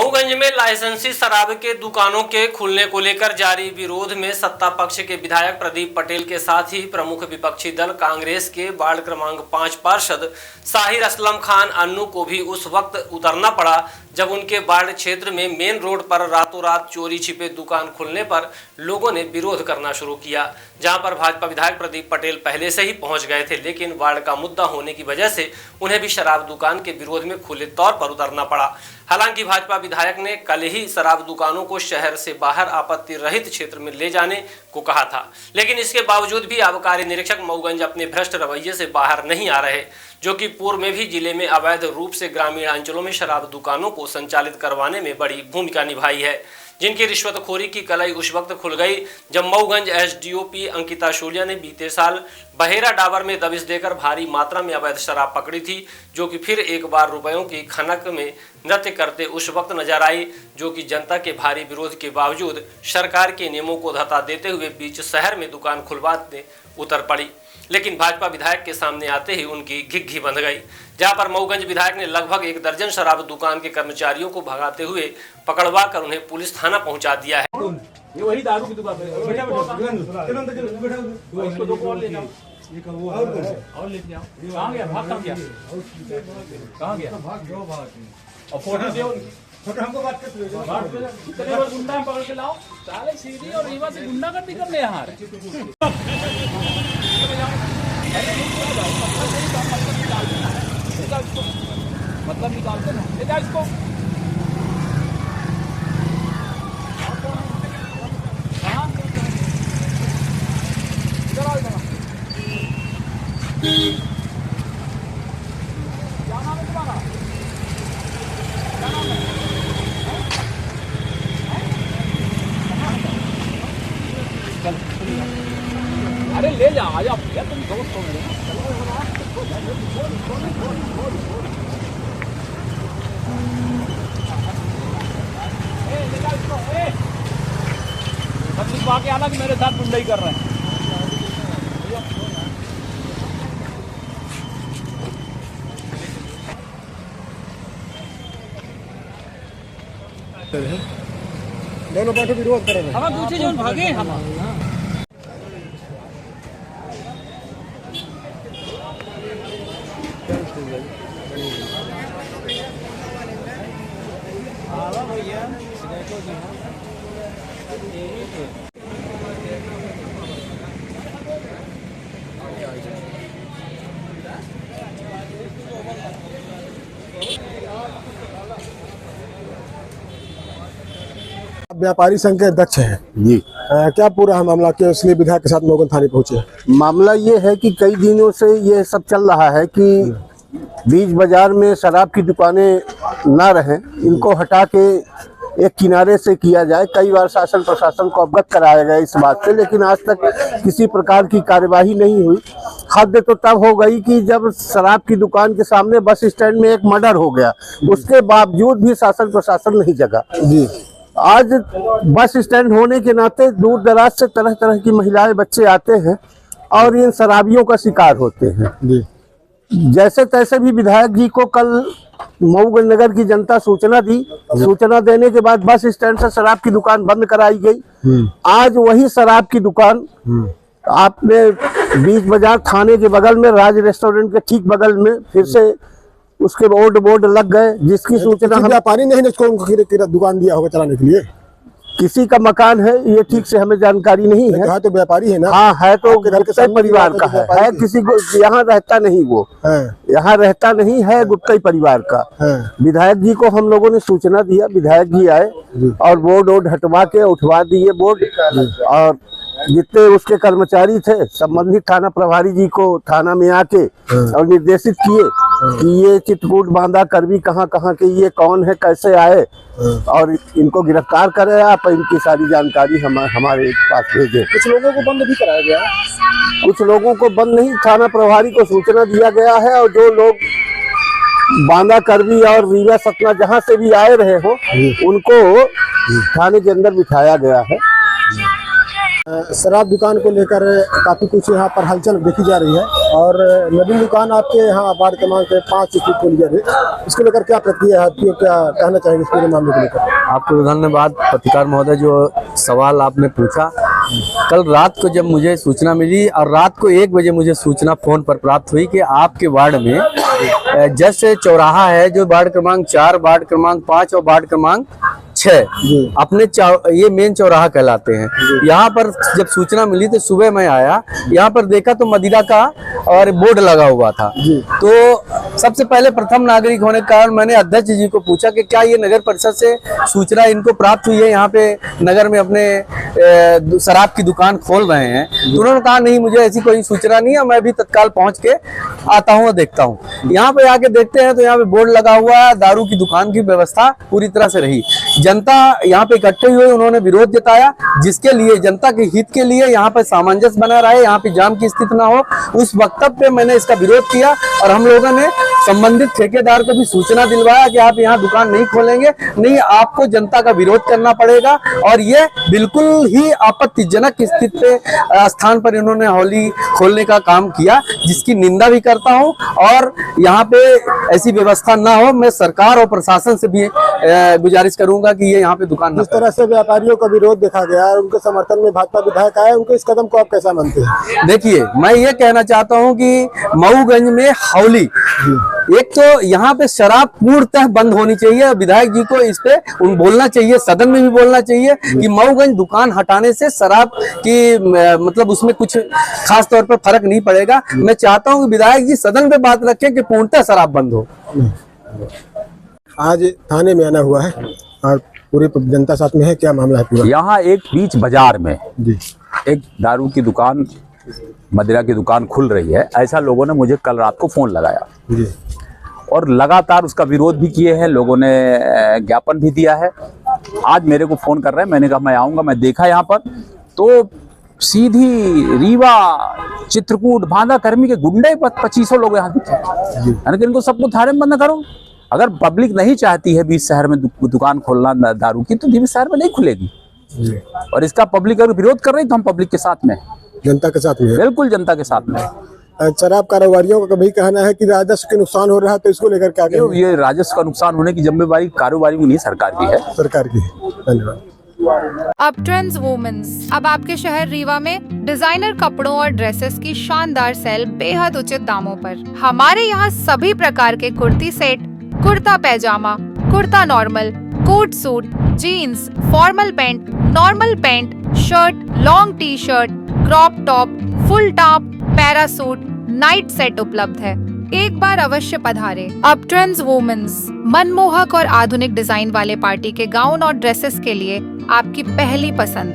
मऊगंज में लाइसेंसी शराब के दुकानों के खुलने को लेकर जारी विरोध में सत्ता पक्ष के विधायक प्रदीप पटेल के साथ ही प्रमुख विपक्षी दल कांग्रेस के वार्ड क्रमांक 5 पार्षद साहिर असलम खान अन्नू को भी उस वक्त उतरना पड़ा जब उनके वार्ड क्षेत्र में मेन रोड पर रातों रात चोरी छिपे दुकान खुलने पर लोगों ने विरोध करना शुरू किया, जहां पर भाजपा विधायक प्रदीप पटेल पहले से ही पहुंच गए थे, लेकिन वार्ड का मुद्दा होने की वजह से उन्हें भी शराब दुकान के विरोध में खुले तौर पर उतरना पड़ा। हालांकि भाजपा विधायक ने कल ही शराब दुकानों को शहर से बाहर आपत्ति रहित क्षेत्र में ले जाने को कहा था, लेकिन इसके बावजूद भी आबकारी निरीक्षक मऊगंज अपने भ्रष्ट रवैये से बाहर नहीं आ रहे, जो कि पूर्व में भी जिले में अवैध रूप से ग्रामीण अंचलों में शराब दुकानों को संचालित करवाने में बड़ी भूमिका निभाई है, जिनकी रिश्वतखोरी की कलई उस वक्त खुल गई जब मऊगंज एसडीओपी अंकिता शूलिया ने बीते साल बहेरा डाबर में दबिश देकर भारी मात्रा में अवैध शराब पकड़ी थी, जो कि फिर एक बार रुपयों की खनक में नृत्य करते उस वक्त नजर आई, जो कि जनता के भारी विरोध के बावजूद सरकार के नियमों को धता देते हुए बीच शहर में दुकान खुलवाने उतर पड़ी। लेकिन भाजपा विधायक के सामने आते ही उनकी घिघी बंध गई, जहां पर मऊगंज विधायक ने लगभग 1 दर्जन शराब दुकान के कर्मचारियों को भगाते हुए पकड़वा कर उन्हें पुलिस थाना पहुंचा दिया है। ये वही दारू की दुकान है। बैठा इसको दो और ले जाओ। और ले जाओ। कहां गया? भाग कहां गया? कहां गया? भाग। और फोटो दे, फोटो हमको बात करते हो। कितने बार गुंडा पकड़ के लाओ। साले सीधी और रीवा से गुंडागर्दी करने यहां है। मतलब निकालते ना। ले जा इसको। क्या नाम है तुम्हारा? क्या नाम है? अरे ले जा, आ जा भैया, तुम दोस्त हो मेरे। ले जा इसको। सब लिखवा के आना कि मेरे साथ गुंडाई कर रहे हैं। दोनों पार्टी विरोध कर रहे हैं। हम दूसरे जन भागे हम। भैया व्यापारी संघ के अध्यक्ष हैं जी। क्या पूरा है मामला के इसलिए विधायक के साथ मऊगंज थाने पहुंचे? मामला ये है कि कई दिनों से ये सब चल रहा है कि बीच बाजार में शराब की दुकानें ना रहें, इनको हटा के एक किनारे से किया जाए। कई बार शासन प्रशासन को अवगत कराया गया इस बात से, लेकिन आज तक किसी प्रकार की कार्यवाही नहीं हुई। हद तो तब हो गई कि जब शराब की दुकान के सामने बस स्टैंड में एक मर्डर हो गया, उसके बावजूद भी शासन प्रशासन नहीं जगा। जी, आज बस स्टैंड होने के नाते दूर दराज से तरह तरह की महिलाएं बच्चे आते हैं और इन शराबियों का शिकार होते हैं। जी, जैसे तैसे भी विधायक जी को कल मऊगंज नगर की जनता सूचना दी। सूचना देने के बाद बस स्टैंड से शराब की दुकान बंद कराई गई। आज वही शराब की दुकान आपने बीच बाजार थाने के बगल में राज रेस्टोरेंट के ठीक बगल में फिर से उसके बोर्ड लग गए, जिसकी सूचना हम व्यापारी नहीं उसको दुकान दिया होगा चलाने के लिए। किसी का मकान है ये ठीक से हमें जानकारी नहीं है। तो व्यापारी है ना? हाँ है, तो घर के गुप्ता परिवार का है। किसी को यहाँ रहता नहीं, वो यहाँ रहता नहीं है, गुप्ता परिवार का। विधायक जी को हम लोगों ने सूचना दिया, विधायक जी आए और बोर्ड हटवा के उठवा दिए बोर्ड, और जितने उसके कर्मचारी थे संबंधित थाना प्रभारी जी को थाना में आके और निर्देशित किए कि ये चित्रकूट बांधा करवी कहाँ के, ये कौन है, कैसे आए, और इनको गिरफ्तार करें आप, इनकी सारी जानकारी हमारे पास भेजें। कुछ लोगों को बंद भी कराया गया, कुछ लोगों को बंद नहीं, थाना प्रभारी को सूचना दिया गया है, और जो लोग बांधा करवी और रीवा सतना जहाँ से भी आए रहे हो उनको थाने के अंदर बिठाया गया है। शराब दुकान को लेकर काफी कुछ यहाँ पर हलचल देखी जा रही है और नवीन दुकान आपके यहाँ वार्ड क्रमांक 5 स्थित खोली जा रही है। इसको लेकर क्या प्रक्रिया है, आपकी क्या कहना चाहेंगे इस पूरे मामले को लेकर? आपको धन्यवाद पत्रकार महोदय, जो सवाल आपने पूछा। कल रात को जब मुझे सूचना मिली और रात को 1 बजे मुझे सूचना फोन पर प्राप्त हुई कि आपके वार्ड में जस्ट चौराहा है, जो वार्ड क्रमांक 4, वार्ड क्रमांक 5 और वार्ड क्रमांक 6 अपने ये मेन चौराहा कहलाते हैं। यहाँ पर जब सूचना मिली तो सुबह मैं आया, यहाँ पर देखा तो मदिरा का और बोर्ड लगा हुआ था। तो सबसे पहले प्रथम नागरिक होने के कारण मैंने अध्यक्ष जी को पूछा कि क्या ये नगर परिषद से सूचना इनको प्राप्त हुई है, यहाँ पे नगर में अपने शराब की दुकान खोल रहे हैं? तो उन्होंने कहा नहीं, मुझे ऐसी कोई सूचना नहीं है, मैं भी तत्काल पहुंच के आता हूँ और देखता हूँ। यहाँ पे आके देखते हैं तो यहाँ पे बोर्ड लगा हुआ है, दारू की दुकान की व्यवस्था पूरी तरह से रही। जनता यहाँ पे इकट्ठे हुए, उन्होंने विरोध जताया, जिसके लिए जनता के हित के लिए यहाँ पे सामंजस्य बना रहे, यहाँ पे जाम की स्थिति ना हो, उस वक्तव्य पे मैंने इसका विरोध किया और हम लोगों ने संबंधित ठेकेदार को भी सूचना दिलवाया कि आप यहाँ दुकान नहीं खोलेंगे, नहीं आपको जनता का विरोध करना पड़ेगा। और ये बिल्कुल ही आपत्तिजनक स्थिति पे स्थान पर इन्होंने होली खोलने का काम किया, जिसकी निंदा भी करता हूँ और यहाँ पे ऐसी व्यवस्था ना हो। मैं सरकार और प्रशासन से भी गुजारिश करूंगा कि ये यहाँ पे दुकान जिस तरह से व्यापारियों का विरोध देखा गया और उनके समर्थन में भाजपा विधायक आए, उनके इस कदम को आप कैसा मानते हैं? देखिए, मैं ये कहना चाहता हूँ कि मऊगंज में होली, एक तो यहाँ पे शराब पूर्णतः बंद होनी चाहिए। विधायक जी को इस पे बोलना चाहिए, सदन में भी बोलना चाहिए कि मऊगंज दुकान हटाने से शराब की मतलब उसमें कुछ खास तौर पर फर्क नहीं पड़ेगा। मैं चाहता हूँ कि विधायक जी सदन पे बात रखें कि पूर्णतः शराब बंद हो। आज थाने में आना हुआ है और पूरी जनता साथ में है, क्या मामला है पूरा? यहाँ एक बीच बाजार में जी एक दारू की दुकान, मदिरा की दुकान खुल रही है, ऐसा लोगों ने मुझे कल रात को फोन लगाया जी और लगातार उसका विरोध भी किए हैं, लोगों ने ज्ञापन भी दिया है। आज मेरे को फोन कर रहे हैं, मैंने कहा मैं आऊँगा। मैं देखा यहाँ पर तो सीधी रीवा, चित्रकूट, बांदा कर्मी के गुंडे 2500 लोग यहाँ दिखे, यानी कि इनको सबको थाने में बंद करो। अगर पब्लिक नहीं चाहती है बीच शहर में दुकान खोलना दारू की, तो बीच शहर में नहीं खुलेगी। और इसका पब्लिक अगर विरोध कर रही तो हम पब्लिक के साथ में, जनता के साथ में, बिल्कुल जनता के साथ में। शराब कारोबारियों का कभी कहना है कि राजस्व के नुकसान हो रहा है, तो इसको लेकर क्या कहेंगे? ये राजस्व का नुकसान होने की जिम्मेवारी कारोबारी की नहीं, सरकार की है। सरकार की है। धन्यवाद। अपट्रेंड्स वुमेन्स अब आपके शहर रीवा में डिजाइनर कपड़ों और ड्रेसेस की शानदार सेल बेहद उचित दामों पर। हमारे यहाँ सभी प्रकार के kurti set, kurta pyjama, kurta normal, coat suit, jeans, formal pant, normal pant, shirt, long T shirt, crop top, full top, parachute, night set उपलब्ध है। एक बार अवश्य पधारे। अपट्रेंड्स वुमेन्स मनमोहक और आधुनिक डिजाइन वाले पार्टी के गाउन और ड्रेसेस के लिए आपकी पहली पसंद।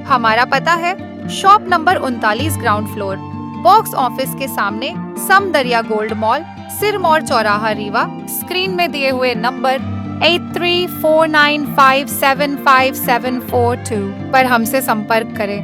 हमारा पता है shop number 39 ground floor, box office के सामने, समदरिया गोल्ड मॉल, सिरमौर चौराहा रीवा। स्क्रीन में दिए हुए नंबर 8349575742 पर हमसे संपर्क करें।